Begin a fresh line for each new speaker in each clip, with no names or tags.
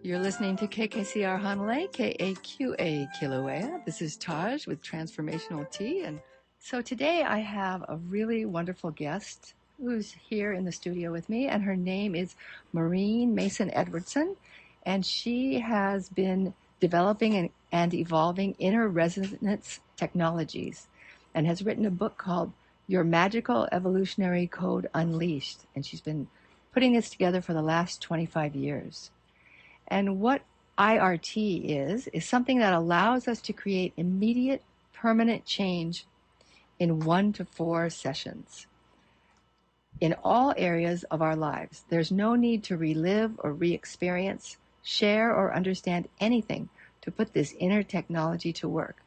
You're listening to KKCR Hanalei, KAQA Kilauea. This is Taj with Transformational Tea. And so today I have a really wonderful guest who's here in the studio with me, and her name is Maureen Edwardson. And she has been developing and evolving inner resonance technologies and has written a book called Your Magical Evolutionary Code Unleashed. And she's been putting this together for the last 25 years. And what IRT is something that allows us to create immediate, permanent change in 1 to 4 sessions in all areas of our lives. There's no need to relive or re-experience, share, or understand anything to put this inner technology to work.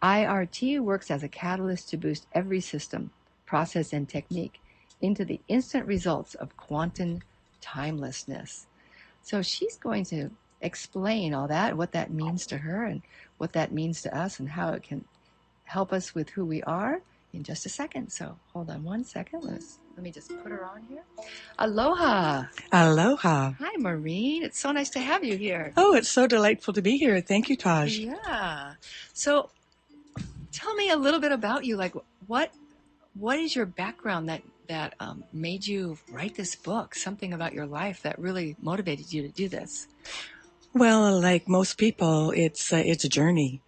IRT works as a catalyst to boost every system, process, and technique into the instant results of quantum timelessness. So she's going to explain all that, what that means to her and what that means to us and how it can help us with who we are in just a second. So hold on one second. Let me just put her on here. Aloha.
Aloha.
Hi, Maureen. It's so nice to have you here.
Oh, it's so delightful to be here. Thank you, Taj.
Yeah. So tell me a little bit about you. Like, what is your background that made you write this book? Something about your life that really motivated you to do this?
Well, like most people, it's a journey.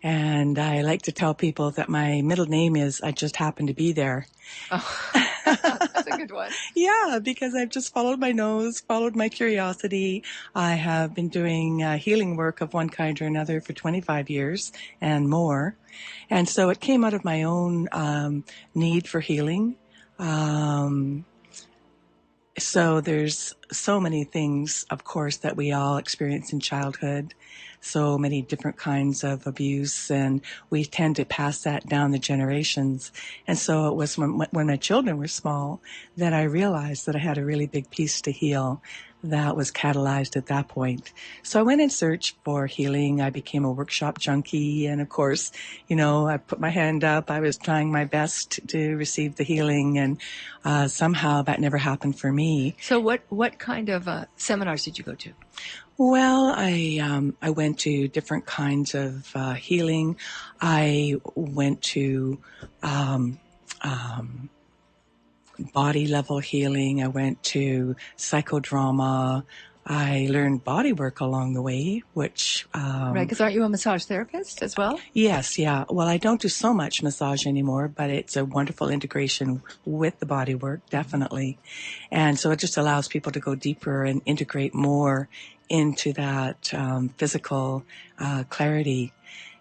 And I like to tell people that my middle name is I just happen to be there.
Oh, that's a good one.
Yeah, because I've just followed my nose, followed my curiosity. I have been doing healing work of one kind or another for 25 years and more. And so it came out of my own need for healing. So there's so many things, of course, that we all experience in childhood, so many different kinds of abuse, and we tend to pass that down the generations. And so it was when my children were small that I realized that I had a really big piece to heal that was catalyzed at that point. So I went in search for healing. I became a workshop junkie. And of course, I put my hand up. I was trying my best to receive the healing. And somehow that never happened for me.
So what kind of seminars did you go to?
Well, I went to different kinds of healing. I went to body level healing. I went to psychodrama. I learned body work along the way, which...
right, because aren't you a massage therapist as well?
Yes, yeah. Well, I don't do so much massage anymore, but it's a wonderful integration with the body work, definitely. And so it just allows people to go deeper and integrate more into that physical clarity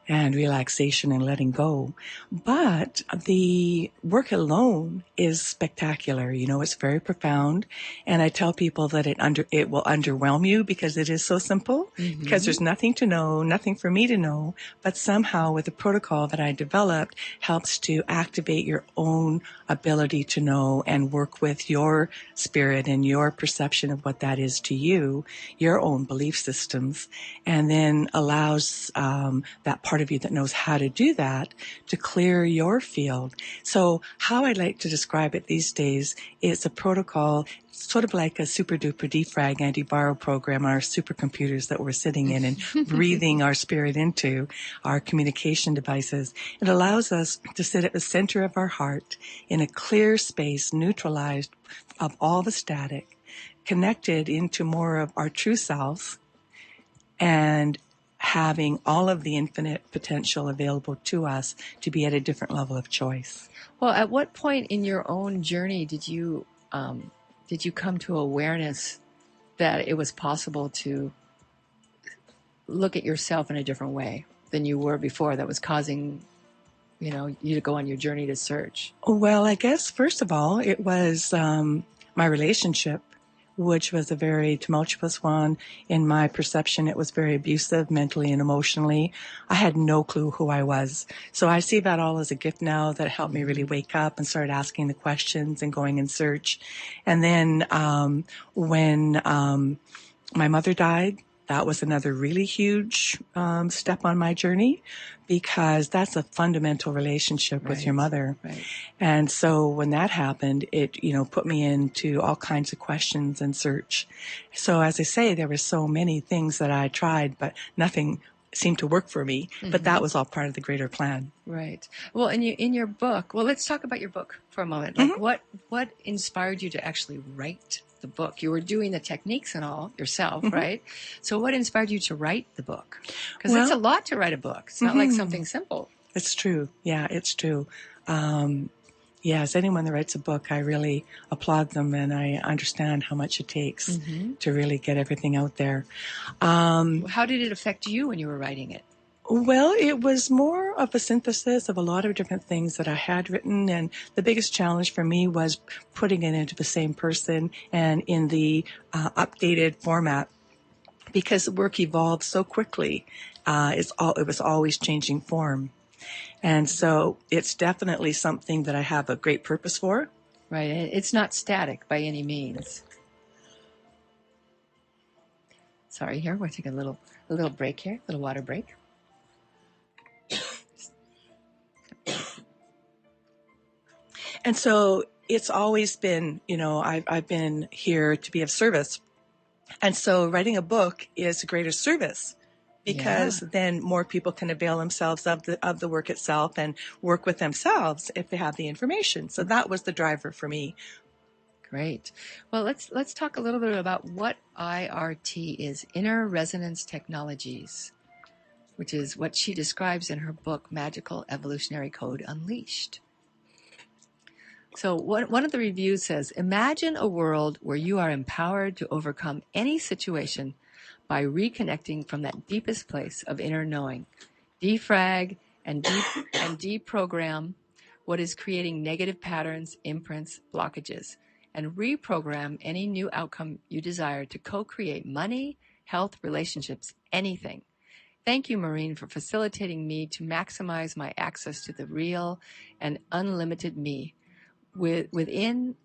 and relaxation and letting go. But the work alone is spectacular. It's very profound. And I tell people that it will underwhelm you because it is so simple, because there's nothing to know, nothing for me to know, but somehow with the protocol that I developed helps to activate your own ability to know and work with your spirit and your perception of what that is to you, your own belief systems, and then allows that part of you that knows how to do that to clear your field. So how I like to describe it these days is a protocol sort of like a super duper defrag anti-borrow program on our supercomputers that we're sitting in and breathing our spirit into, our communication devices. It allows us to sit at the center of our heart in a clear space, neutralized of all the static, connected into more of our true selves, and having all of the infinite potential available to us to be at a different level of choice.
Well, at what point in your own journey did you come to awareness that it was possible to look at yourself in a different way than you were before that was causing, you to go on your journey to search?
Well, I guess, first of all, it was my relationship, which was a very tumultuous one. In my perception, it was very abusive mentally and emotionally. I had no clue who I was. So I see that all as a gift now that helped me really wake up and start asking the questions and going in search. And then when my mother died, that was another really huge step on my journey, because that's a fundamental relationship with your mother.
Right.
And so when that happened, it, put me into all kinds of questions and search. So as I say, there were so many things that I tried, but nothing seemed to work for me. Mm-hmm. But that was all part of the greater plan.
Right. Well, in your book, let's talk about your book for a moment. Like, mm-hmm. what inspired you to actually write the book? You were doing the techniques and all yourself, mm-hmm. right? So what inspired you to write the book? Because it's a lot to write a book. It's not like something simple.
It's true. Yeah, it's true. Yes, anyone that writes a book, I really applaud them, and I understand how much it takes to really get everything out there.
How did it affect you when you were writing it?
Well, it was more of a synthesis of a lot of different things that I had written, and the biggest challenge for me was putting it into the same person and in the updated format, because the work evolved so quickly. It was always changing form. And so it's definitely something that I have a great purpose for.
Right. It's not static by any means. Sorry, here, we're taking a little break here, a little water break.
And so it's always been, I've been here to be of service. And so writing a book is a greater service, because then more people can avail themselves of the work itself and work with themselves if they have the information. So that was the driver for me.
Great. Well, let's talk a little bit about what IRT is, Inner Resonance Technologies, which is what she describes in her book, Magical Evolutionary Code Unleashed. So one of the reviews says, imagine a world where you are empowered to overcome any situation by reconnecting from that deepest place of inner knowing. Defrag and deprogram what is creating negative patterns, imprints, blockages, and reprogram any new outcome you desire to co-create money, health, relationships, anything. Thank you, Maureen, for facilitating me to maximize my access to the real and unlimited me within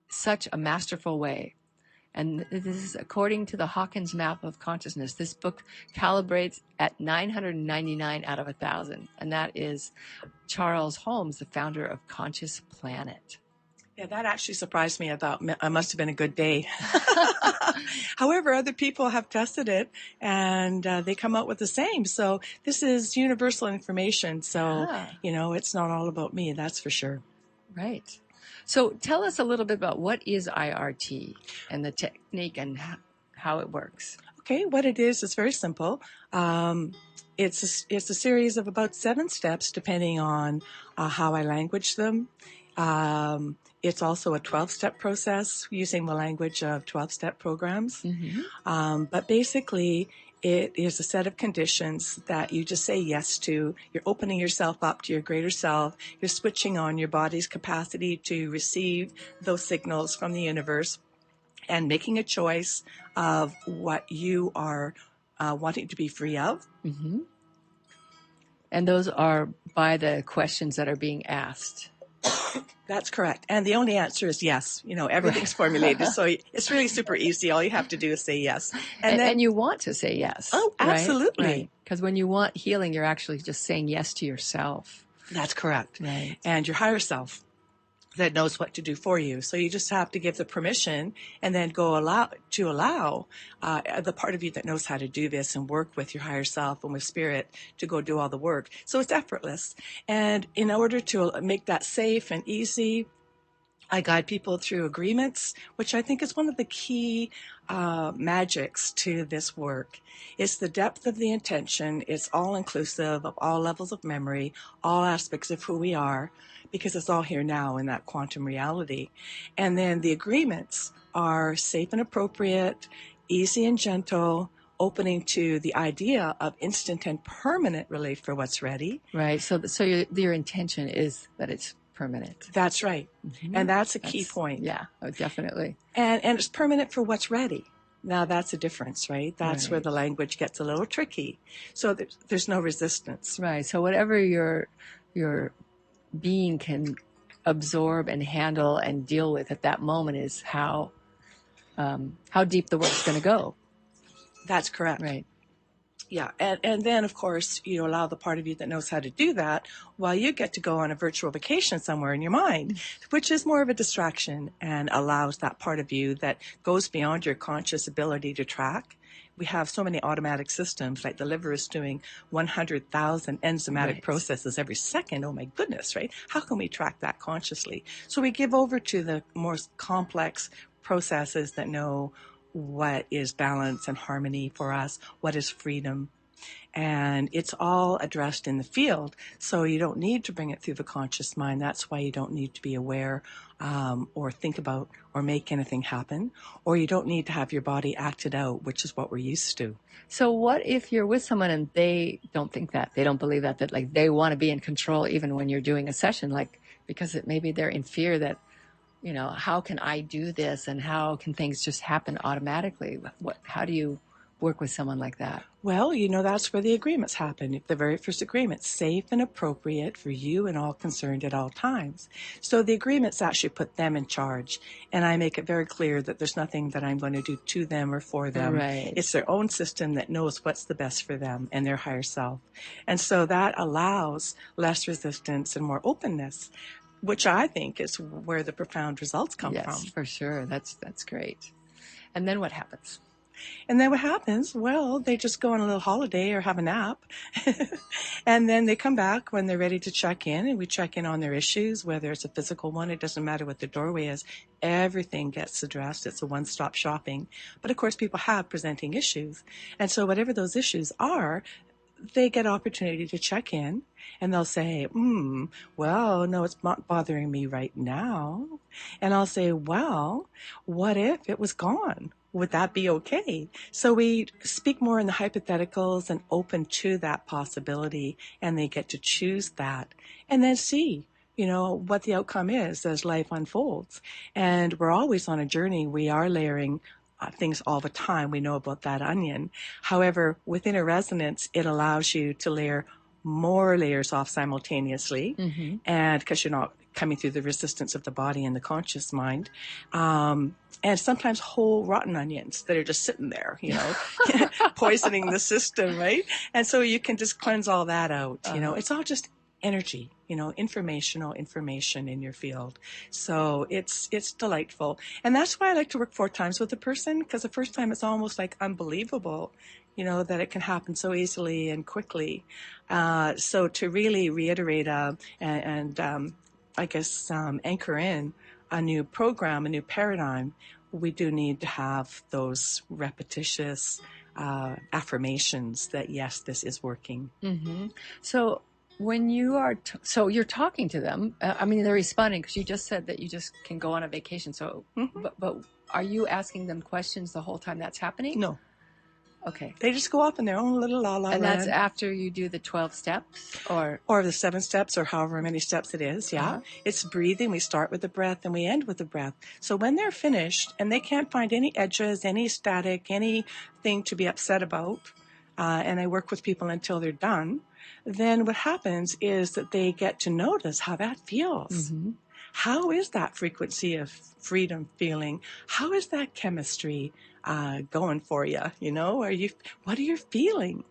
such a masterful way. And this is according to the Hawkins Map of Consciousness. This book calibrates at 999 out of 1,000. And that is Charles Holmes, the founder of Conscious Planet.
Yeah, that actually surprised me. I must have been a good day. However, other people have tested it, and they come out with the same. So this is universal information. So, it's not all about me, that's for sure.
Right. So tell us a little bit about what is IRT and the technique and how it works.
Okay, what it is very simple. It's a series of about 7 steps, depending on how I language them. It's also a 12-step process using the language of 12-step programs. Mm-hmm. But basically, it is a set of conditions that you just say yes to. You're opening yourself up to your greater self. You're switching on your body's capacity to receive those signals from the universe and making a choice of what you are wanting to be free of.
Mm-hmm. And those are by the questions that are being asked.
That's correct. And the only answer is yes. Everything's formulated. So it's really super easy. All you have to do is say yes.
And you want to say yes.
Oh, absolutely.
Because when you want healing, you're actually just saying yes to yourself.
That's correct.
Right.
And your higher self that knows what to do for you. So you just have to give the permission and then allow the part of you that knows how to do this and work with your higher self and with spirit to go do all the work. So it's effortless. And in order to make that safe and easy, I guide people through agreements, which I think is one of the key magics to this work. It's the depth of the intention. It's all inclusive of all levels of memory, all aspects of who we are, because it's all here now in that quantum reality. And then the agreements are safe and appropriate, easy and gentle, opening to the idea of instant and permanent relief for what's ready.
Right. So your intention is that it's permanent.
That's right. Mm-hmm. And that's a key point.
Yeah, definitely.
And it's permanent for what's ready. Now that's a difference, right? That's where the language gets a little tricky. So there's no resistance.
Right. So whatever your being can absorb and handle and deal with at that moment is how deep the work's going to go.
That's correct.
Right.
Yeah, and then, of course, you allow the part of you that knows how to do that while you get to go on a virtual vacation somewhere in your mind, which is more of a distraction and allows that part of you that goes beyond your conscious ability to track. We have so many automatic systems, like the liver is doing 100,000 enzymatic processes every second. Oh my goodness, right? How can we track that consciously? So we give over to the more complex processes that know what is balance and harmony for us, what is freedom. And it's all addressed in the field. So you don't need to bring it through the conscious mind. That's why you don't need to be aware or think about or make anything happen. Or you don't need to have your body acted out, which is what we're used to.
So what if you're with someone and they don't think that, they don't believe that like they want to be in control even when you're doing a session, like because maybe they're in fear that, you know, how can I do this and how can things just happen automatically? How do you work with someone like that?
Well, you know, that's where the agreements happen. The very first agreement, safe and appropriate for you and all concerned at all times. So the agreements actually put them in charge. And I make it very clear that there's nothing that I'm going to do to them or for them.
Right.
It's their own system that knows what's the best for them and their higher self. And so that allows less resistance and more openness, which I think is where the profound results come from.
Yes, for sure. That's great. And then what happens?
And then what happens? Well, they just go on a little holiday or have a nap. And then they come back when they're ready to check in, and we check in on their issues, whether it's a physical one. It doesn't matter what the doorway is. Everything gets addressed. It's a one-stop shopping. But of course, people have presenting issues. And so whatever those issues are, they get opportunity to check in, and they'll say, well, no, it's not bothering me right now. And I'll say, well, what if it was gone? Would that be okay? So we speak more in the hypotheticals and open to that possibility, and they get to choose that and then see, you know, what the outcome is as life unfolds. And we're always on a journey. We are layering things all the time. We know about that onion. However, within a resonance, it allows you to layer more layers off simultaneously. And because you're not coming through the resistance of the body and the conscious mind. And sometimes whole rotten onions that are just sitting there, you know, poisoning the system, right? And so you can just cleanse all that out. You know, it's all just energy, you know, information in your field. So it's delightful. And that's why I like to work 4 times with a person, because the first time it's almost like unbelievable, you know, that it can happen so easily and quickly. So to really reiterate anchor in a new program, a new paradigm, we do need to have those repetitious affirmations that, yes, this is working.
So when you are, so you're talking to them, I mean, they're responding because you just said that you just can go on a vacation. So, but are you asking them questions the whole time that's happening?
No.
Okay.
They just go off in their own little la-la
And that's
land.
after you do the 12 steps or
the 7 steps or however many steps it is. Yeah. It's breathing. We start with the breath and we end with the breath. So when they're finished and they can't find any edges, any static, anything to be upset about, and I work with people until they're done, then what happens is that they get to notice how that feels. How is that frequency of freedom feeling? How is that chemistry going for you? You know, what are you feeling?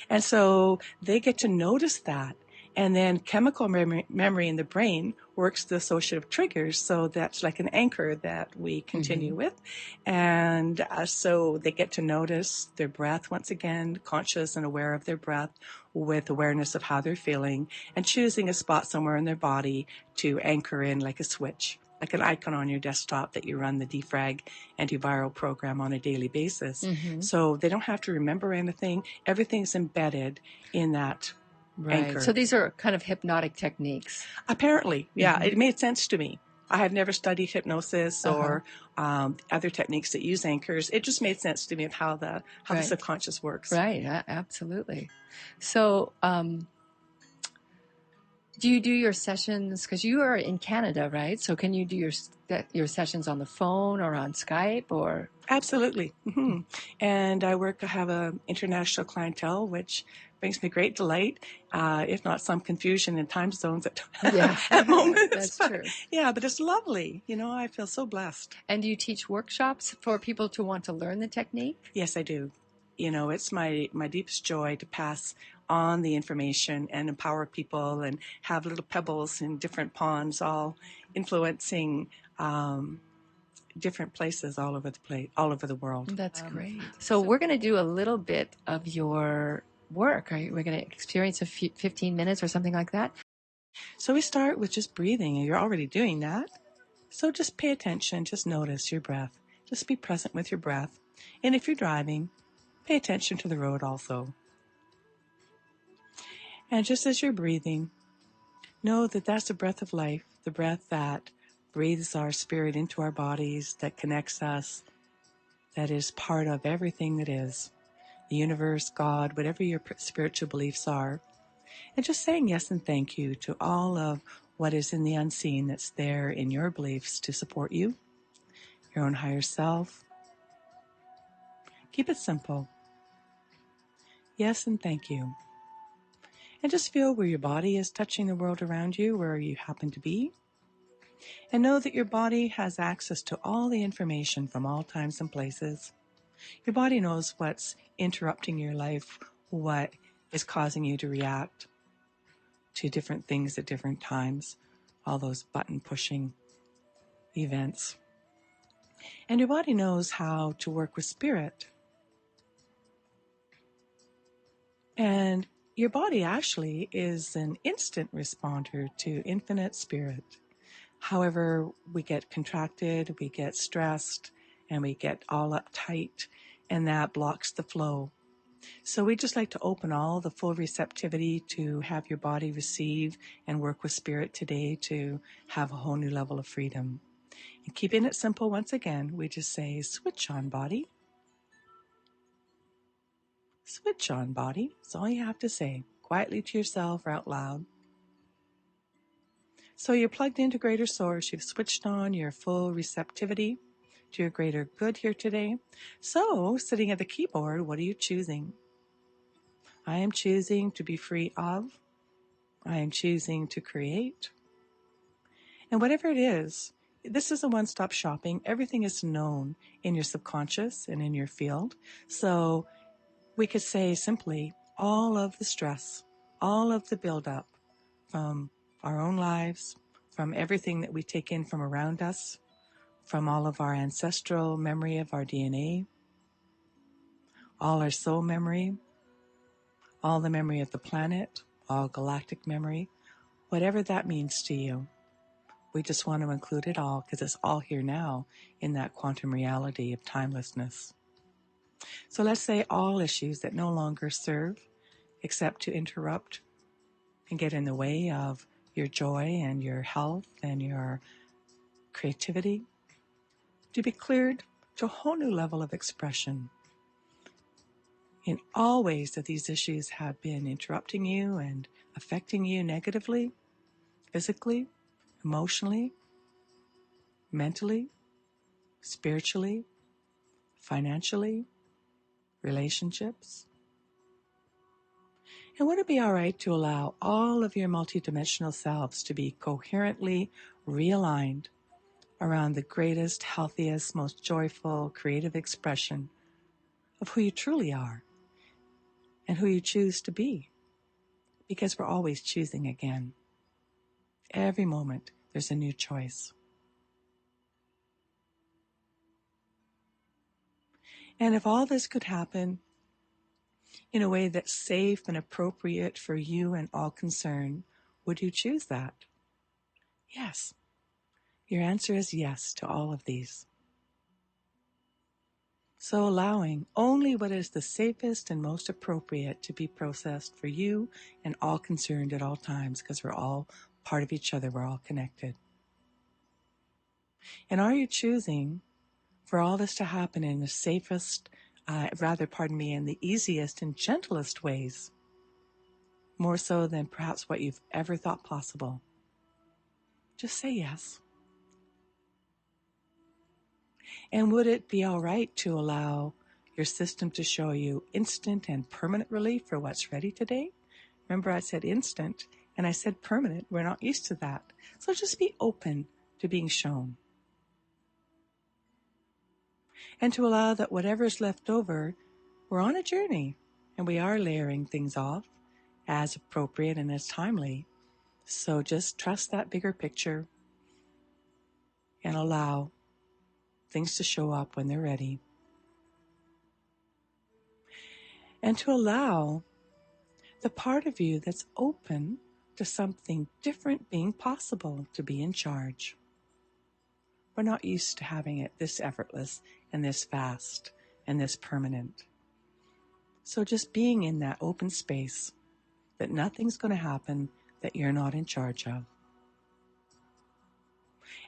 And so they get to notice that. And then chemical memory in the brain works the associative triggers. So that's like an anchor that we continue with. And so they get to notice their breath once again, conscious and aware of their breath with awareness of how they're feeling and choosing a spot somewhere in their body to anchor in like a switch, like an icon on your desktop that you run the defrag antiviral program on a daily basis. So they don't have to remember anything. Everything's embedded in that anchor.
So these are kind of hypnotic techniques.
Apparently, yeah, it made sense to me. I have never studied hypnosis or other techniques that use anchors. It just made sense to me of how the subconscious works.
Right, absolutely. So do you do your sessions, because you are in Canada, right? So can you do your sessions on the phone or on Skype or? Absolutely.
And I have an international clientele, which brings me great delight, if not some confusion in time zones at moments.
That's true.
Yeah, but it's lovely. You know, I feel so blessed.
And do you teach workshops for people to want to learn the technique?
Yes, I do. it's my deepest joy to pass on the information and empower people and have little pebbles in different ponds, all influencing different places all over the world.
That's great. So we're going to do a little bit of your work. We're going to experience 15 minutes or something like that.
So we start with just breathing, and you're already doing that. So just pay attention, just notice your breath. Just be present with your breath. And if you're driving, pay attention to the road also. And just as you're breathing, know that that's the breath of life, the breath that breathes our spirit into our bodies, that connects us, that is part of everything that is, the universe, God, whatever your spiritual beliefs are. And just saying yes and thank you to all of what is in the unseen that's there in your beliefs to support you, your own higher self. Keep it simple. Yes and thank you. And just feel where your body is touching the world around you, where you happen to be. And know that your body has access to all the information from all times and places. Your body knows what's interrupting your life, what is causing you to react to different things at different times, all those button-pushing events. And your body knows how to work with spirit. And your body actually is an instant responder to infinite spirit. However, we get contracted, we get stressed, and we get all uptight, and that blocks the flow. So we just like to open all the full receptivity to have your body receive and work with spirit today to have a whole new level of freedom. And keeping it simple, once again, we just say, switch on, body. Switch on, body. That's all you have to say, quietly to yourself or out loud. So you're plugged into greater source. You've switched on your full receptivity to your greater good here today. So, sitting at the keyboard, what are you choosing? I am choosing to be free of. I am choosing to create. And whatever it is, this is a one-stop shopping. Everything is known in your subconscious and in your field. So we could say simply, all of the stress, all of the buildup from our own lives, from everything that we take in from around us, from all of our ancestral memory of our DNA, all our soul memory, all the memory of the planet, all galactic memory, whatever that means to you. We just want to include it all because it's all here now in that quantum reality of timelessness. So let's say all issues that no longer serve except to interrupt and get in the way of your joy and your health and your creativity, to be cleared to a whole new level of expression in all ways that these issues have been interrupting you and affecting you negatively, physically, emotionally, mentally, spiritually, financially, relationships. And would it be all right to allow all of your multidimensional selves to be coherently realigned around the greatest, healthiest, most joyful, creative expression of who you truly are and who you choose to be? Because we're always choosing again. Every moment, there's a new choice. And if all this could happen in a way that's safe and appropriate for you and all concerned, would you choose that? Yes. Your answer is yes to all of these. So allowing only what is the safest and most appropriate to be processed for you and all concerned at all times, because we're all part of each other, we're all connected. And are you choosing for all this to happen in the safest, in the easiest and gentlest ways, more so than perhaps what you've ever thought possible? Just say yes. And would it be all right to allow your system to show you instant and permanent relief for what's ready today? Remember, I said instant and I said permanent. We're not used to that. So just be open to being shown. And to allow that whatever is left over we're on a journey, and we are layering things off as appropriate and as timely. So just trust that bigger picture and allow things to show up when they're ready. And to allow the part of you that's open to something different being possible to be in charge. We're not used to having it this effortless and this fast and this permanent. So just being in that open space that nothing's going to happen that you're not in charge of.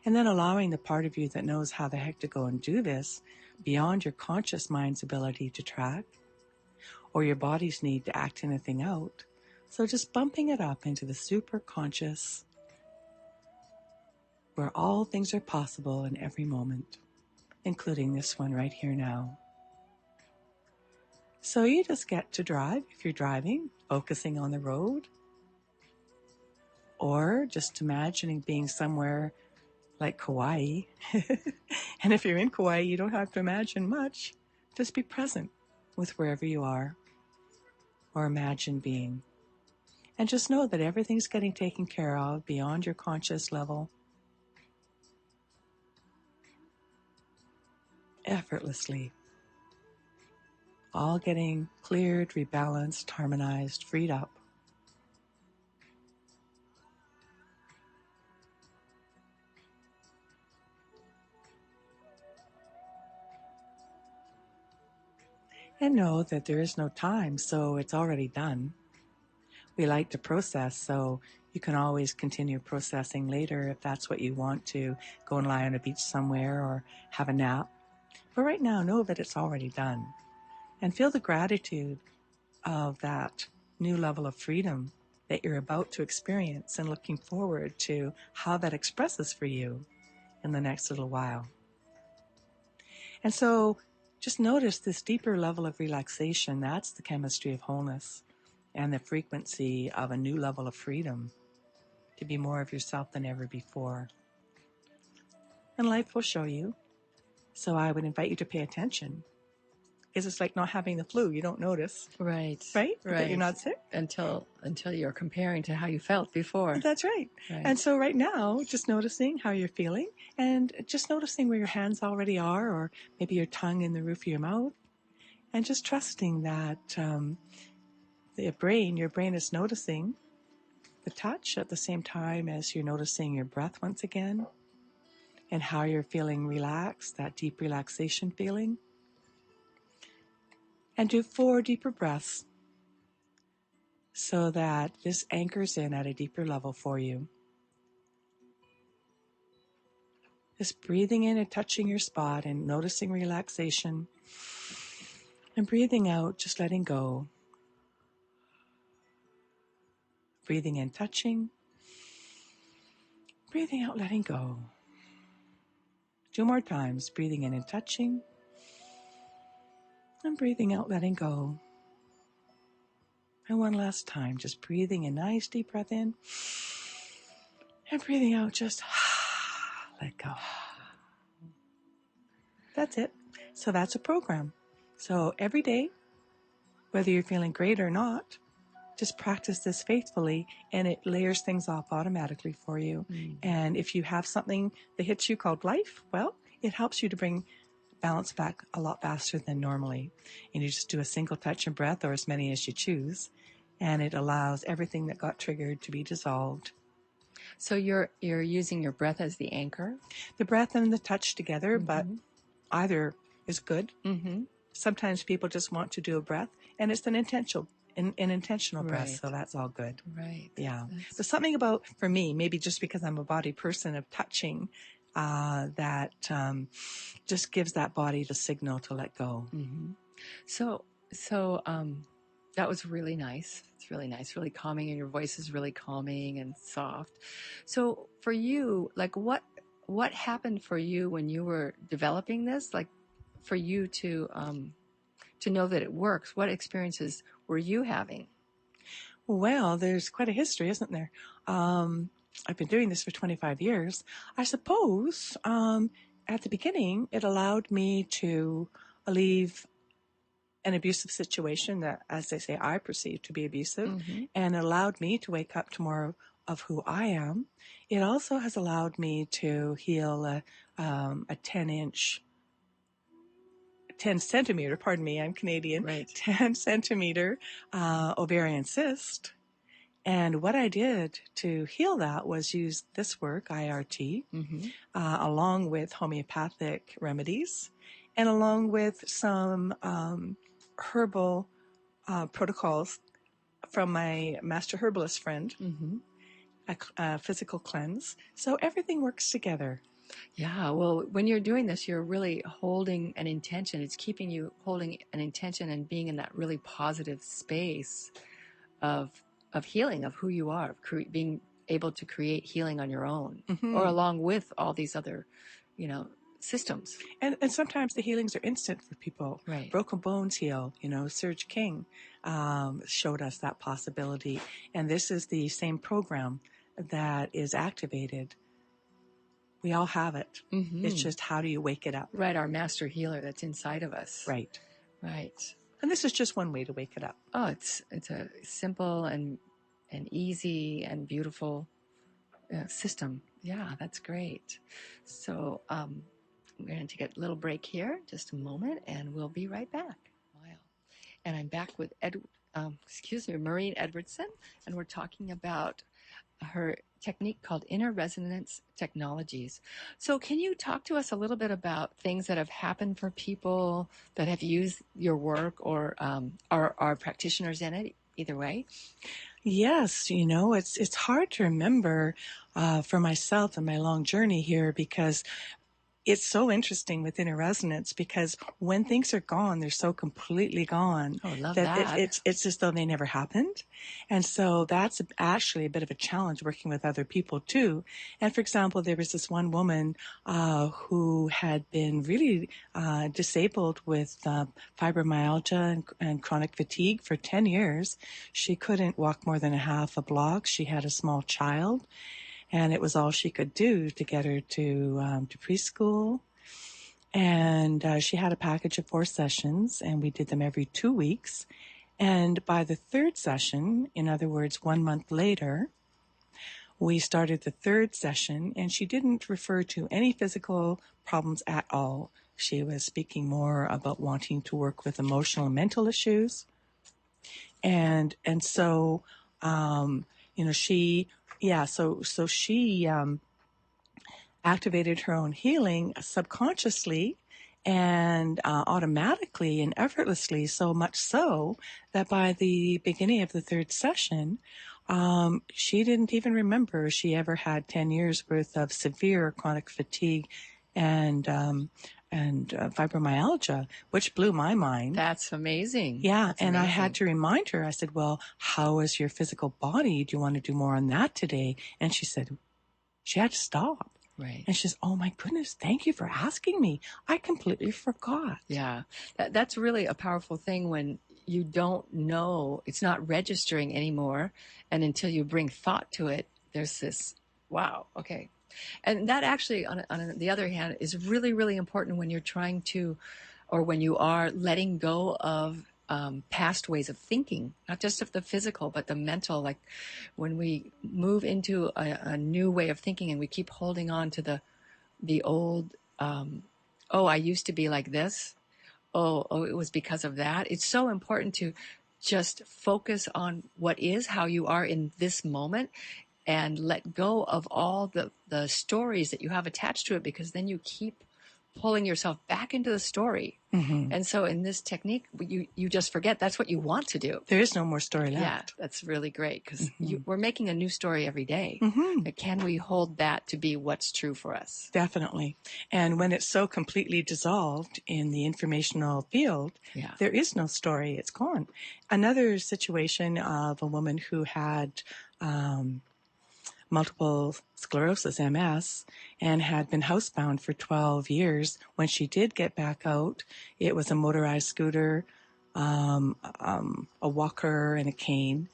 And then allowing the part of you that knows how the heck to go and do this beyond your conscious mind's ability to track or your body's need to act anything out. So just bumping it up into the super conscious where all things are possible in every moment, including this one right here now. So you just get to drive if you're driving, focusing on the road, or just imagining being somewhere like Hawaii. And if you're in Hawaii, you don't have to imagine much. Just be present with wherever you are, or imagine being. And just know that everything's getting taken care of beyond your conscious level, effortlessly. All getting cleared, rebalanced, harmonized, freed up. And know that there is no time, so it's already done. We like to process, so you can always continue processing later if that's what you want to, go and lie on a beach somewhere or have a nap. But right now, know that it's already done. And feel the gratitude of that new level of freedom that you're about to experience and looking forward to how that expresses for you in the next little while. And so just notice this deeper level of relaxation. That's the chemistry of wholeness and the frequency of a new level of freedom to be more of yourself than ever before. And life will show you. So I would invite you to pay attention. Because it's like not having the flu. You don't notice.
Right.
Right? That you're not sick.
Until you're comparing to how you felt before.
That's right. And so right now, just noticing how you're feeling and just noticing where your hands already are, or maybe your tongue in the roof of your mouth. And just trusting that your brain is noticing the touch at the same time as you're noticing your breath once again and how you're feeling relaxed, that deep relaxation feeling. And do 4 deeper breaths so that this anchors in at a deeper level for you. Just breathing in and touching your spot and noticing relaxation. And breathing out, just letting go. Breathing in, touching. Breathing out, letting go. 2 more times, breathing in and touching. And breathing out, letting go. And one last time, just breathing a nice deep breath in. And breathing out, just let go. That's it. So that's a program. So every day, whether you're feeling great or not, just practice this faithfully and it layers things off automatically for you. And if you have something that hits you called life, well, it helps you to bring balance back a lot faster than normally. And you just do a single touch and breath or as many as you choose. And it allows everything that got triggered to be dissolved.
So you're using your breath as the anchor?
The breath and the touch together, but either is good. Sometimes people just want to do a breath and it's an intentional breath, so that's all good.
Right.
Yeah. There's something about, for me, maybe just because I'm a body person, of touching that just gives that body the signal to let go.
So that was really nice. It's really nice, really calming, and your voice is really calming and soft. So for you, like what happened for you when you were developing this? Like for you to know that it works, what experiences were you having?
Well, there's quite a history, isn't there? I've been doing this for 25 years. I suppose at the beginning, it allowed me to alleviate an abusive situation that, as they say, I perceive to be abusive,
Mm-hmm.
and it allowed me to wake up to more of who I am. It also has allowed me to heal a 10 centimeter, pardon me, I'm Canadian,
Right.
10 centimeter ovarian cyst. And what I did to heal that was use this work, IRT,
Mm-hmm.
along with homeopathic remedies, and along with some herbal protocols from my master herbalist friend,
Mm-hmm.
a physical cleanse. So everything works together.
Yeah, well, when you're doing this, you're really holding an intention. It's keeping you holding an intention and being in that really positive space of healing, of who you are, of being able to create healing on your own,
Mm-hmm.
or along with all these other, systems.
And sometimes the healings are instant for people.
Right.
Broken bones heal. Serge King showed us that possibility. And this is the same program that is activated. We all have it.
Mm-hmm.
It's just, how do you wake it up?
Right, our master healer that's inside of us.
Right.
Right.
And this is just one way to wake it up.
Oh, it's a simple and easy and beautiful system. Yeah, that's great. So we're going to take a little break here, just a moment, and we'll be right back. Wow. And I'm back with Maureen Edwardson, and we're talking about her technique called Inner Resonance Technologies. So can you talk to us a little bit about things that have happened for people that have used your work, or are practitioners in it, either way?
Yes, it's hard to remember for myself and my long journey here, because it's so interesting with inner resonance, because when things are gone, they're so completely gone.
Oh, I love that.
It's as though they never happened. And so that's actually a bit of a challenge working with other people too. And for example, there was this one woman who had been really disabled with fibromyalgia and chronic fatigue for 10 years. She couldn't walk more than a half a block. She had a small child, and it was all she could do to get her to preschool. And she had a package of 4 sessions, and we did them every 2 weeks. And by the 3rd session, in other words, 1 month later, we started the 3rd session, and she didn't refer to any physical problems at all. She was speaking more about wanting to work with emotional and mental issues. And so, she activated her own healing subconsciously and automatically and effortlessly, so much so that by the beginning of the 3rd session, she didn't even remember she ever had 10 years worth of severe chronic fatigue and fibromyalgia, which blew my mind.
That's amazing.
Yeah,
That's
and
amazing.
I had to remind her. I said, well, how is your physical body? Do you want to do more on that today? And she said, she had to stop.
Right.
And she says, oh my goodness, thank you for asking me. I completely forgot.
Yeah, that's really a powerful thing when you don't know, it's not registering anymore. And until you bring thought to it, there's this, wow, okay. And that actually, on the other hand, is really, really important when you're trying to, or when you are letting go of past ways of thinking, not just of the physical, but the mental. Like when we move into a new way of thinking and we keep holding on to the old, oh, I used to be like this. Oh, it was because of that. It's so important to just focus on what is, how you are in this moment, and let go of all the stories that you have attached to it, because then you keep pulling yourself back into the story. Mm-hmm. And so in this technique, you just forget that's what you want to do.
There is no more story left.
Yeah, that's really great, because
mm-hmm.
we're making a new story every day.
Mm-hmm.
Can we hold that to be what's true for us?
Definitely. And when it's so completely dissolved in the informational field, there is no story. It's gone. Another situation of a woman who had multiple sclerosis, MS, and had been housebound for 12 years. When she did get back out, it was a motorized scooter, a walker, and a cane.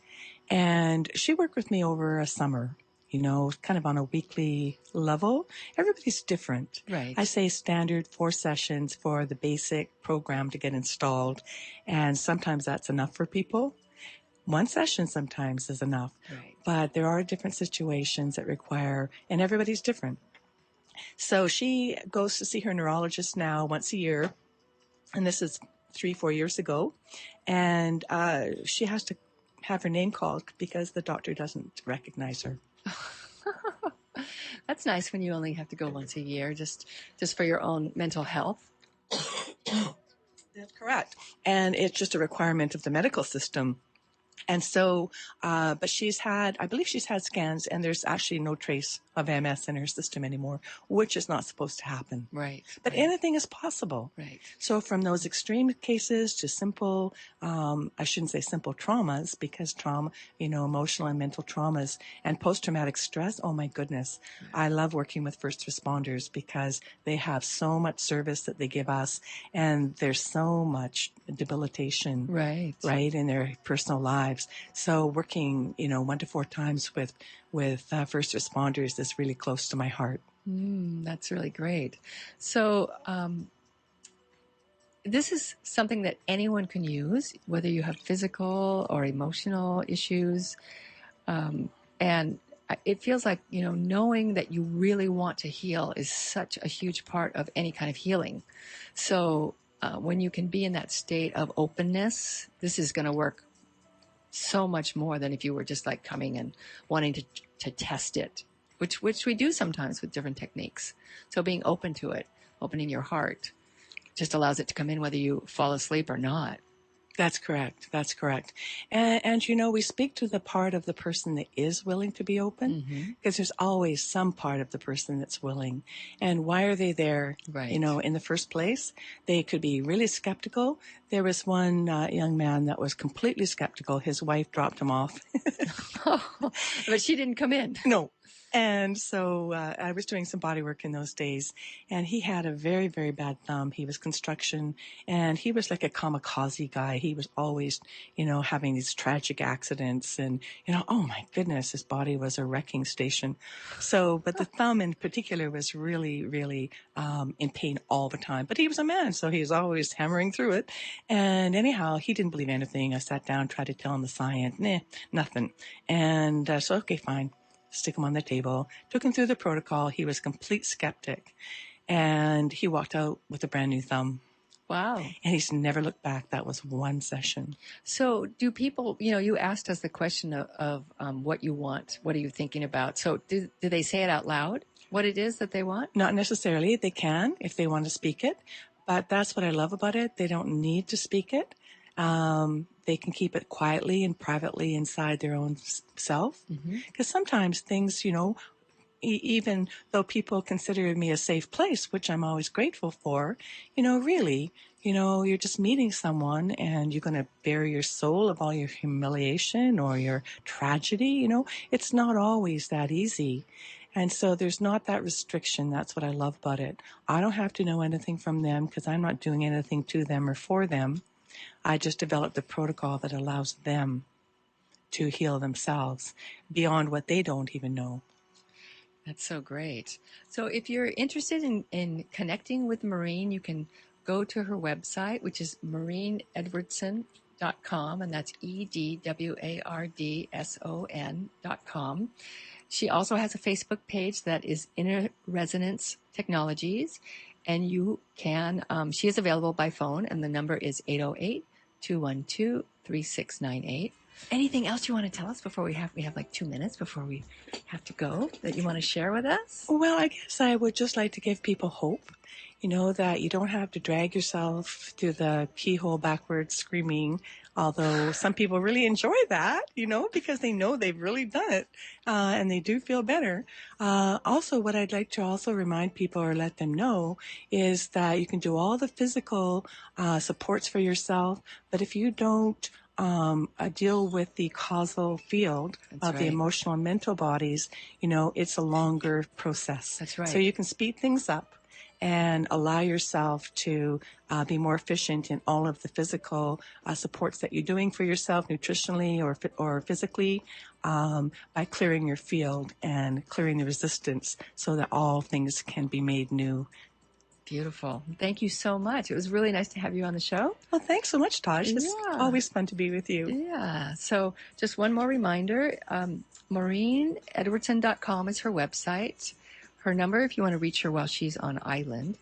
And she worked with me over a summer, kind of on a weekly level. Everybody's different.
Right.
I say standard 4 sessions for the basic program to get installed. And sometimes that's enough for people. 1 session sometimes is enough.
Right.
But there are different situations that require, and everybody's different. So she goes to see her neurologist now once a year. And this is 3-4 years ago. And she has to have her name called because the doctor doesn't recognize her.
That's nice when you only have to go once a year, just for your own mental health.
That's correct. And it's just a requirement of the medical system. And so, but I believe she's had scans, and there's actually no trace of MS in her system anymore, which is not supposed to happen.
Right.
But anything is possible.
Right.
So from those extreme cases to simple, I shouldn't say simple traumas, because trauma, emotional and mental traumas and post-traumatic stress, oh my goodness. Right. I love working with first responders because they have so much service that they give us, and there's so much debilitation.
Right.
In their personal lives. So working, 1 to 4 times with first responders is really close to my heart.
That's really great. So this is something that anyone can use, whether you have physical or emotional issues. And it feels like, knowing that you really want to heal is such a huge part of any kind of healing. So when you can be in that state of openness, this is going to work so much more than if you were just like coming and wanting to test it, which we do sometimes with different techniques. So being open to it, opening your heart, just allows it to come in whether you fall asleep or not.
That's correct. And we speak to the part of the person that is willing to be open, because there's always some part of the person that's willing. And why are they there?
Right.
In the first place? They could be really skeptical. There was one young man that was completely skeptical. His wife dropped him off.
But she didn't come in.
No. And so I was doing some body work in those days, and he had a very, very bad thumb. He was construction, and he was like a kamikaze guy. He was always, having these tragic accidents, and, oh my goodness, his body was a wrecking station. So, but the thumb in particular was really, really in pain all the time. But he was a man, so he was always hammering through it. And anyhow, he didn't believe anything. I sat down, tried to tell him the science. Nothing. And so, okay, fine. Stick him on the table, took him through the protocol. He was a complete skeptic, and he walked out with a brand new thumb.
Wow.
And he's never looked back. That was 1 session.
So do people, you asked us the question of what you want. What are you thinking about? So do they say it out loud, what it is that they want?
Not necessarily. They can if they want to speak it. But that's what I love about it. They don't need to speak it. They can keep it quietly and privately inside their own self. Because sometimes things, even though people consider me a safe place, which I'm always grateful for, really, you're just meeting someone and you're going to bare your soul of all your humiliation or your tragedy. It's not always that easy. And so there's not that restriction. That's what I love about it. I don't have to know anything from them because I'm not doing anything to them or for them. I just developed a protocol that allows them to heal themselves beyond what they don't even know.
That's so great. So if you're interested in connecting with Maureen, you can go to her website, which is maureenedwardson.com, and that's EDWARDSON.com. She also has a Facebook page that is Inner Resonance Technologies, and you can, she is available by phone, and the number is 808-212-3698. Anything else you want to tell us before we have like 2 minutes before we have to go that you want to share with us?
Well, I guess I would just like to give people hope, that you don't have to drag yourself through the keyhole backwards screaming, although some people really enjoy that, because they know they've really done it, and they do feel better. Also, what I'd like to also remind people or let them know is that you can do all the physical supports for yourself, but if you don't deal with the causal field of the emotional and mental bodies, it's a longer process.
That's right.
So you can speed things up. and allow yourself to be more efficient in all of the physical supports that you're doing for yourself, nutritionally or physically, by clearing your field and clearing the resistance so that all things can be made new.
Beautiful. Thank you so much. It was really nice to have you on the show.
Well, thanks so much, Taj. It's always fun to be with you.
Yeah. So just one more reminder, MaureenEdwardson.com is her website. Her number, if you want to reach her while she's on island,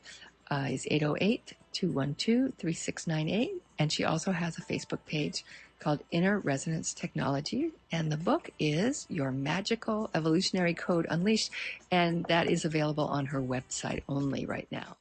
is 808-212-3698. And she also has a Facebook page called Inner Resonance Technology. And the book is Your Magical Evolutionary Code Unleashed. And that is available on her website only right now.